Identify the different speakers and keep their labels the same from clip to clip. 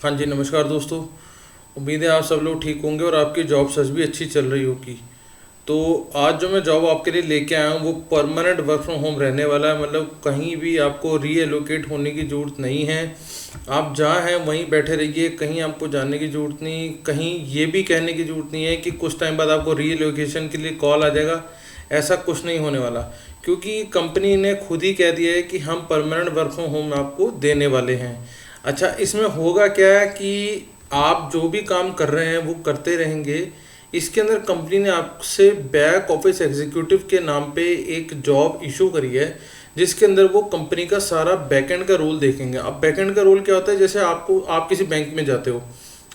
Speaker 1: हाँ जी, नमस्कार दोस्तों। उम्मीद है आप सब लोग ठीक होंगे और आपकी जॉब सर्च भी अच्छी चल रही होगी। तो आज जो मैं जॉब आपके लिए लेके आया हूँ वो परमानेंट वर्क फ्रॉम होम रहने वाला है। मतलब कहीं भी आपको रीएलोकेट होने की ज़रूरत नहीं है। आप जहाँ हैं वहीं बैठे रहिए, कहीं आपको जाने की ज़रूरत नहीं, कहीं ये भी कहने की ज़रूरत नहीं है कि कुछ टाइम बाद आपको रीलोकेशन के लिए कॉल आ जाएगा। ऐसा कुछ नहीं होने वाला, क्योंकि कंपनी ने खुद ही कह दिया है कि हम परमानेंट वर्क फ्रॉम होम आपको देने वाले हैं। अच्छा, इसमें होगा क्या है कि आप जो भी काम कर रहे हैं वो करते रहेंगे। इसके अंदर कंपनी ने आपसे बैक ऑफिस एग्जीक्यूटिव के नाम पे एक जॉब इशू करी है, जिसके अंदर वो कंपनी का सारा बैकएंड का रोल देखेंगे। अब बैकएंड का रोल क्या होता है, जैसे आप किसी बैंक में जाते हो,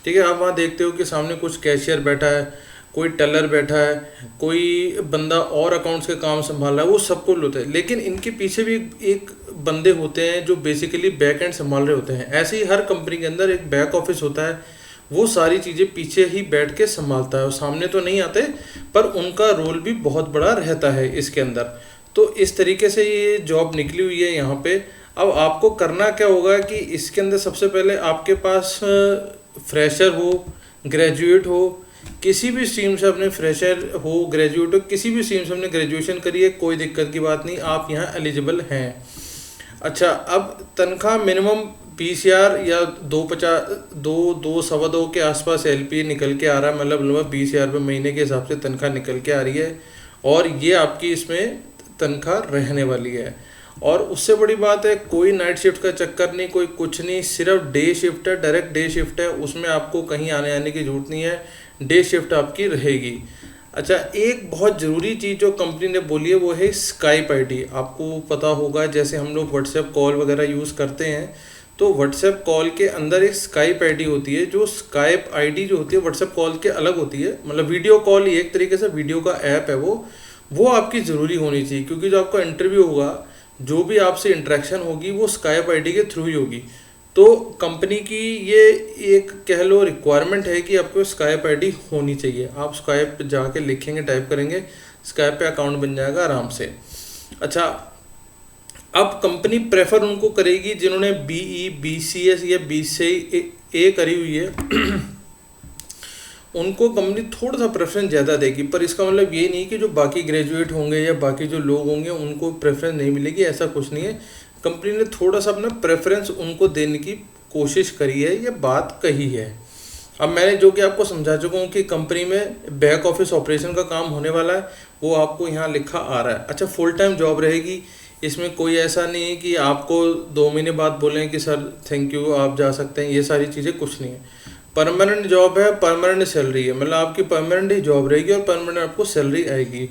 Speaker 1: ठीक है, आप वहाँ देखते हो कि सामने कुछ कैशियर बैठा है, कोई टेलर बैठा है, कोई बंदा और अकाउंट्स के काम संभाल रहा है, वो सब कुछ होता है। लेकिन इनके पीछे भी एक बंदे होते हैं जो बेसिकली बैक एंड संभाल रहे होते हैं। ऐसे ही हर कंपनी के अंदर एक बैक ऑफिस होता है, वो सारी चीज़ें पीछे ही बैठ के संभालता है और सामने तो नहीं आते, पर उनका रोल भी बहुत बड़ा रहता है इसके अंदर। तो इस तरीके से ये जॉब निकली हुई है यहाँ पे। अब आपको करना क्या होगा कि इसके अंदर सबसे पहले आपके पास फ्रेशर हो, ग्रेजुएट हो, किसी भी स्ट्रीम से अपने फ्रेशर हो, ग्रेजुएट हो, किसी भी स्ट्रीम से अपने ग्रेजुएशन करिए, कोई दिक्कत की बात नहीं, आप यहाँ एलिजिबल हैं। अच्छा, अब तनख्वाह मिनिमम 20,000 या 2 सवा 2 के आसपास एलपी निकल के आ रहा है। मतलब लगभग 20,000 रुपये महीने के हिसाब से तनख्वाह निकल के आ रही है, और ये आपकी इसमें तनख्वाह रहने वाली है। और उससे बड़ी बात है, कोई नाइट शिफ्ट का चक्कर नहीं, कोई कुछ नहीं, सिर्फ डे शिफ्ट है, डायरेक्ट डे शिफ्ट है। उसमें आपको कहीं आने आने की ज़रूरत नहीं है, डे शिफ्ट आपकी रहेगी। अच्छा, एक बहुत ज़रूरी चीज़ जो कंपनी ने बोली है वो है स्काइप आईडी। आपको पता होगा, जैसे हम लोग व्हाट्सएप कॉल वगैरह यूज़ करते हैं, तो व्हाट्सएप कॉल के अंदर एक स्काइप आईडी होती है। जो स्काइप आईडी जो होती है व्हाट्सएप कॉल के अलग होती है, मतलब वीडियो कॉल ही एक तरीके से वीडियो का ऐप है वो आपकी ज़रूरी होनी चाहिए, क्योंकि जो आपका इंटरव्यू होगा, जो भी आपसे इंटरेक्शन होगी, वो स्काइप आईडी के थ्रू ही होगी। तो कंपनी की ये एक कह लो रिक्वायरमेंट है कि आपको स्काइप आईडी होनी चाहिए। आप स्काइप पे जाके लिखेंगे, टाइप करेंगे, स्काइप पे अकाउंट बन जाएगा आराम से। अच्छा, अब कंपनी प्रेफर उनको करेगी जिन्होंने बीई, बीसीएस या बीसीए करी हुई है उनको कंपनी थोड़ा सा प्रेफरेंस ज़्यादा देगी। पर इसका मतलब ये नहीं कि जो बाकी ग्रेजुएट होंगे या बाकी जो लोग होंगे उनको प्रेफरेंस नहीं मिलेगी, ऐसा कुछ नहीं है। कंपनी ने थोड़ा सा अपना प्रेफरेंस उनको देने की कोशिश करी है, ये बात कही है। अब मैंने जो कि आपको समझा चुका हूँ कि कंपनी में बैक ऑफिस ऑपरेशन का काम होने वाला है, वो आपको यहाँ लिखा आ रहा है। अच्छा, फुल टाइम जॉब रहेगी, इसमें कोई ऐसा नहीं है कि आपको 2 महीने बाद बोलें कि सर थैंक यू आप जा सकते हैं, ये सारी चीज़ें कुछ नहीं है। परमानेंट जॉब है, परमानेंट सैलरी है, मतलब आपकी परमानेंट ही जॉब रहेगी और परमानेंट आपको सैलरी आएगी।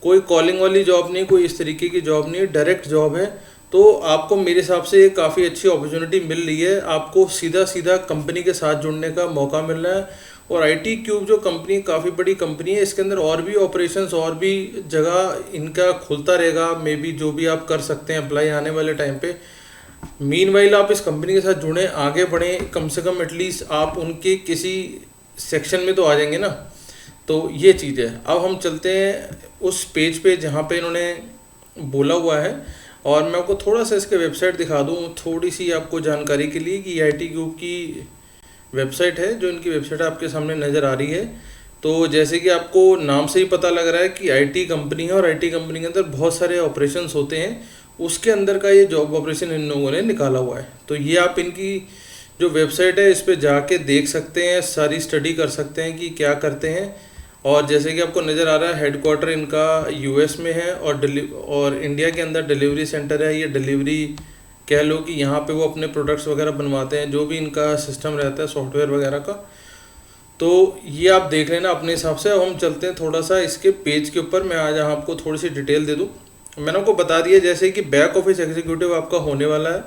Speaker 1: कोई कॉलिंग वाली जॉब नहीं, कोई इस तरीके की जॉब नहीं है, डायरेक्ट जॉब है। तो आपको मेरे हिसाब से ये काफ़ी अच्छी अपॉर्चुनिटी मिल रही है, आपको सीधा सीधा कंपनी के साथ जुड़ने का मौका मिल रहा है। और आईटी क्यूब जो कंपनी काफ़ी बड़ी कंपनी है, इसके अंदर और भी ऑपरेशंस और भी जगह इनका खुलता रहेगा। मे बी जो भी आप कर सकते हैं अप्लाई आने वाले टाइम पे। मीनवाइल आप इस कंपनी के साथ जुड़ें, आगे बढ़ें, कम से कम एटलीस्ट आप उनके किसी सेक्शन में तो आ जाएंगे ना। तो ये चीज़ है। अब हम चलते हैं उस पेज पे जहाँ पे इन्होंने बोला हुआ है, और मैं आपको थोड़ा सा इसके वेबसाइट दिखा दूँ थोड़ी सी आपको जानकारी के लिए कि आईटी ग्रुप की वेबसाइट है, जो इनकी वेबसाइट आपके सामने नज़र आ रही है। तो जैसे कि आपको नाम से ही पता लग रहा है कि आईटी कंपनी है, और आईटी कंपनी के अंदर बहुत सारे ऑपरेशंस होते हैं, उसके अंदर का ये जॉब ऑपरेशन इन लोगों ने निकाला हुआ है। तो ये आप इनकी जो वेबसाइट है इस पर जाके देख सकते हैं, सारी स्टडी कर सकते हैं कि क्या करते हैं। और जैसे कि आपको नज़र आ रहा है, हेडक्वार्टर इनका यूएस में है, और इंडिया के अंदर डिलीवरी सेंटर है। ये डिलीवरी कह लो कि यहाँ पे वो अपने प्रोडक्ट्स वगैरह बनवाते हैं, जो भी इनका सिस्टम रहता है सॉफ्टवेयर वगैरह का। तो ये आप देख लेना अपने हिसाब से। अब हम चलते हैं थोड़ा सा इसके पेज के ऊपर, मैं आज आपको थोड़ी सी डिटेल दे दूँ। मैंने आपको बता दिया जैसे कि बैक ऑफिस एग्जीक्यूटिव आपका होने वाला है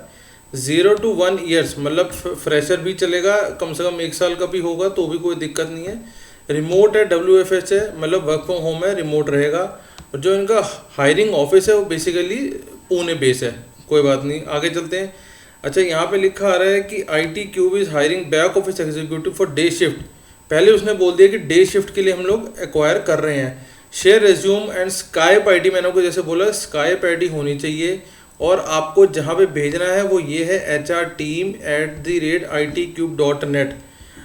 Speaker 1: 0 to 1 ईयर्स, मतलब फ्रेशर भी चलेगा, कम से कम 1 साल का भी होगा तो भी कोई दिक्कत नहीं है। रिमोट है, WFH है, मतलब वर्क फ्रॉम होम है, रिमोट रहेगा। और जो इनका हायरिंग ऑफिस है वो बेसिकली पुणे बेस है। कोई बात नहीं, आगे चलते हैं। अच्छा, यहाँ पे लिखा आ रहा है कि IT cube is hiring back office executive for day shift. पहले उसने बोल दिया कि डे शिफ्ट के लिए हम लोग एक्वायर कर रहे हैं। Share resume and Skype ID, मैंने आपको जैसे बोला स्काइप आईडी होनी चाहिए, और आपको जहाँ पे भेजना है वो ये है hrteam@itcube.net।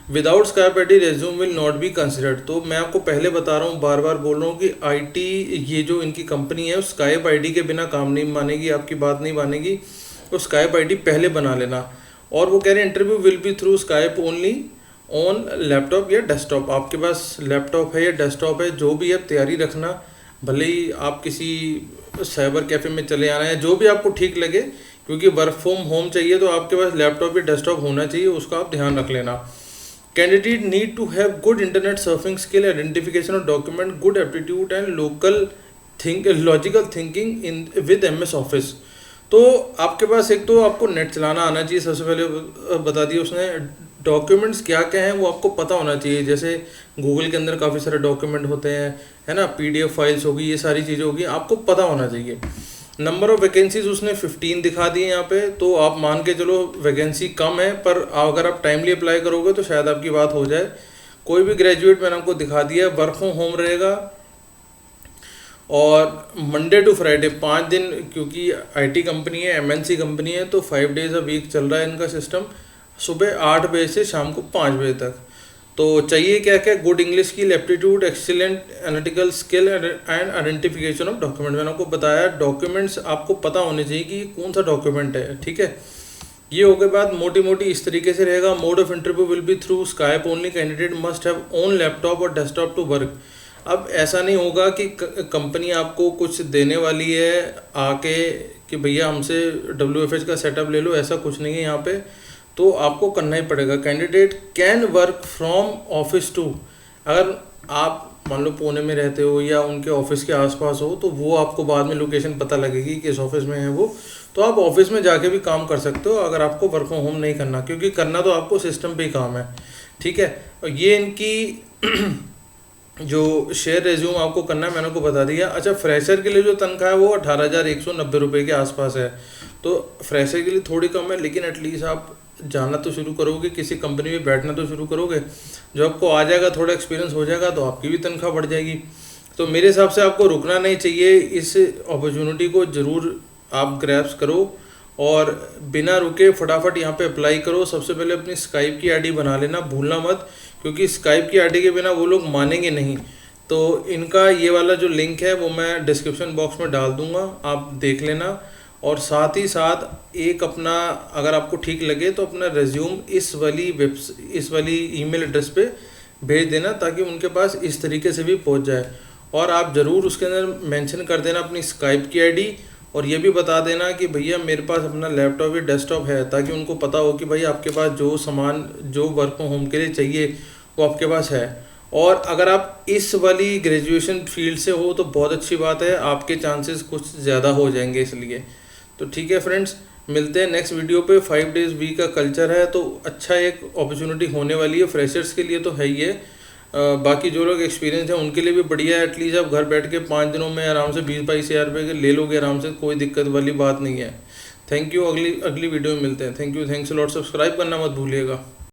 Speaker 1: Without Skype ID resume will not be considered. तो मैं आपको पहले बता रहा हूँ, बार बार बोल रहा हूँ कि आईटी ये जो इनकी कंपनी है स्काइप आईडी के बिना काम नहीं मानेगी, आपकी बात नहीं मानेगी। तो स्काइप आईडी पहले बना लेना। और वो कह रहे हैं interview will be through Skype only on laptop या डेस्कटॉप। आपके पास लैपटॉप है या डेस्कटॉप है, जो भी आप तैयारी रखना, भले ही आप किसी साइबर कैफ़े में चले आना है, जो भी आपको ठीक लगे, क्योंकि वर्क फ्रॉम होम चाहिए तो आपके पास लैपटॉप या डेस्कटॉप होना चाहिए, उसका आप ध्यान रख लेना। Candidate need to have good internet surfing skill, identification of document, good aptitude and logical thinking in with MS office. तो आपके पास एक तो आपको नेट चलाना आना चाहिए, सबसे पहले बता दिया उसने। डॉक्यूमेंट्स क्या क्या हैं वो आपको पता होना चाहिए, जैसे गूगल के अंदर काफ़ी सारे डॉक्यूमेंट होते हैं, है ना, PDF फाइल्स होगी, ये सारी चीज़ें होगी, आपको पता होना चाहिए। नंबर ऑफ वैकेंसीज उसने 15 दिखा दिए यहाँ पे, तो आप मान के चलो वैकेंसी कम है, पर अगर आप टाइमली अप्लाई करोगे तो शायद आपकी बात हो जाए। कोई भी ग्रेजुएट मैंने आपको दिखा दिया, वर्क फ्रॉम होम रहेगा और मंडे टू फ्राइडे 5 दिन, क्योंकि IT कंपनी है, MNC कंपनी है, तो 5 डेज अ वीक चल रहा है इनका सिस्टम, सुबह 8 बजे से शाम को 5 बजे तक। तो चाहिए क्या क्या, good English skill, aptitude, excellent analytical skill and identification of document. मैंने आपको बताया डॉक्यूमेंट्स आपको पता होने चाहिए कि कौन सा डॉक्यूमेंट है, ठीक है। ये हो गए बात, मोटी मोटी इस तरीके से रहेगा। Mode of interview will be through Skype only, candidate must have own laptop और डेस्कटॉप टू वर्क। अब ऐसा नहीं होगा कि कंपनी आपको कुछ देने वाली है आके कि भैया हमसे WFH का सेटअप ले लो, ऐसा कुछ नहीं है यहाँ पे, तो आपको करना ही पड़ेगा। Candidate can work from office too, अगर आप मान लो पुणे में रहते हो या उनके ऑफिस के आसपास हो, तो वो आपको बाद में लोकेशन पता लगेगी कि इस ऑफिस में है वो, तो आप ऑफिस में जाके भी काम कर सकते हो अगर आपको वर्क फ्रॉम होम नहीं करना, क्योंकि करना तो आपको सिस्टम पे ही काम है, ठीक है। और ये इनकी जो शेयर रेज्यूम आपको करना है मैंने आपको बता दिया। अच्छा, फ्रेशर के लिए जो तनख्वाह है वो 18,190 रुपये के आसपास है, तो फ्रेशर के लिए थोड़ी कम है, लेकिन एटलीस्ट आप जाना तो शुरू करोगे, किसी कंपनी में बैठना तो शुरू करोगे, जो आपको आ जाएगा, थोड़ा एक्सपीरियंस हो जाएगा तो आपकी भी तनख्वाह बढ़ जाएगी। तो मेरे हिसाब से आपको रुकना नहीं चाहिए, इस अपॉर्चुनिटी को ज़रूर आप ग्रैब्स करो और बिना रुके फटाफट यहाँ पे अप्लाई करो। सबसे पहले अपनी स्काइप की आईडी बना लेना, भूलना मत, क्योंकि स्काइप की आईडी के बिना वो लोग मानेंगे नहीं। तो इनका ये वाला जो लिंक है वो मैं डिस्क्रिप्शन बॉक्स में डाल दूँगा, आप देख लेना। और साथ ही साथ एक अपना, अगर आपको ठीक लगे तो अपना रेज्यूम इस वाली ईमेल एड्रेस पे भेज देना, ताकि उनके पास इस तरीके से भी पहुंच जाए। और आप ज़रूर उसके अंदर मेंशन कर देना अपनी स्काइप की आईडी, और ये भी बता देना कि भैया मेरे पास अपना लैपटॉप या डेस्कटॉप है, ताकि उनको पता हो कि भाई आपके पास जो सामान जो वर्क फ्रॉम होम के लिए चाहिए वो आपके पास है। और अगर आप इस वाली ग्रेजुएशन फील्ड से हो तो बहुत अच्छी बात है, आपके चांसेस कुछ ज़्यादा हो जाएंगे इसलिए। तो ठीक है फ्रेंड्स, मिलते हैं नेक्स्ट वीडियो पे। 5 डेज़ वीक का कल्चर है, तो अच्छा एक अपॉर्चुनिटी होने वाली है, फ्रेशर्स के लिए तो है ही है, बाकी जो लोग एक्सपीरियंस है उनके लिए भी बढ़िया है। एटलीस्ट आप घर बैठ के 5 दिनों में आराम से 20-22 हज़ार रुपये ले लोगे आराम से, कोई दिक्कत वाली बात नहीं है। थैंक यू, अगली वीडियो में मिलते हैं। Thank you, thanks a lot, subscribe करना मत भूलिएगा।